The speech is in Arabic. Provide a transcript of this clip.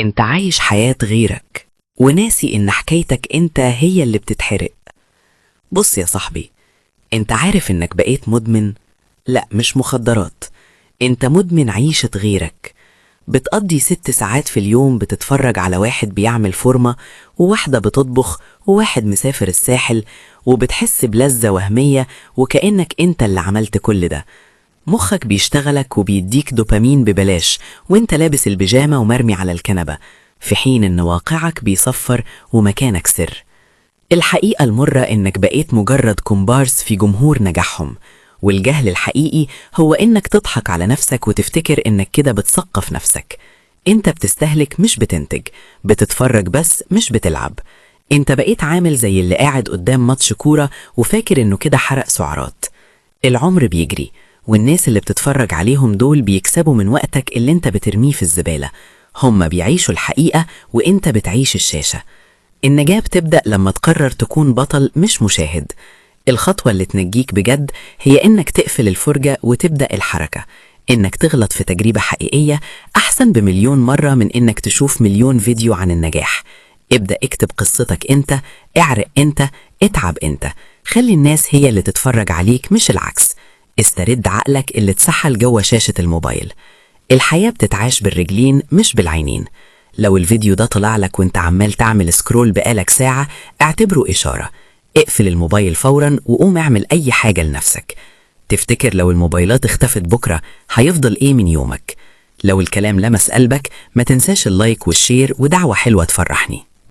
انت عايش حياة غيرك وناسي ان حكايتك انت هي اللي بتتحرق. بص يا صاحبي، انت عارف انك بقيت مدمن؟ لا، مش مخدرات، انت مدمن عيشة غيرك. بتقضي 6 ساعات في اليوم بتتفرج على واحد بيعمل فورمة، وواحدة بتطبخ، وواحد مسافر الساحل، وبتحس بلذة وهمية وكأنك انت اللي عملت كل ده. مخك بيشتغلك وبيديك دوبامين ببلاش وانت لابس البيجامة ومرمي على الكنبة، في حين ان واقعك بيصفر ومكانك سر. الحقيقة المرة انك بقيت مجرد كومبارس في جمهور نجاحهم، والجهل الحقيقي هو انك تضحك على نفسك وتفتكر انك كده بتثقف نفسك. انت بتستهلك مش بتنتج، بتتفرج بس مش بتلعب. انت بقيت عامل زي اللي قاعد قدام ماتش كورة وفاكر انه كده حرق سعرات. العمر بيجري، والناس اللي بتتفرج عليهم دول بيكسبوا من وقتك اللي انت بترميه في الزبالة. هم بيعيشوا الحقيقة وانت بتعيش الشاشة. النجاة بتبدأ لما تقرر تكون بطل مش مشاهد. الخطوة اللي تنجيك بجد هي انك تقفل الفرجة وتبدأ الحركة. انك تغلط في تجربة حقيقية احسن بمليون مرة من انك تشوف مليون فيديو عن النجاح. ابدأ اكتب قصتك انت، اعرق انت، اتعب انت. خلي الناس هي اللي تتفرج عليك مش العكس. استرد عقلك اللي اتسحل جوه شاشة الموبايل. الحياة بتتعاش بالرجلين مش بالعينين. لو الفيديو ده طلع لك وانت عمال تعمل سكرول بقالك ساعة، اعتبره إشارة. اقفل الموبايل فورا وقوم اعمل أي حاجة لنفسك. تفتكر لو الموبايلات اختفت بكرة هيفضل ايه من يومك؟ لو الكلام لمس قلبك ما تنساش اللايك والشير ودعوة حلوة تفرحني.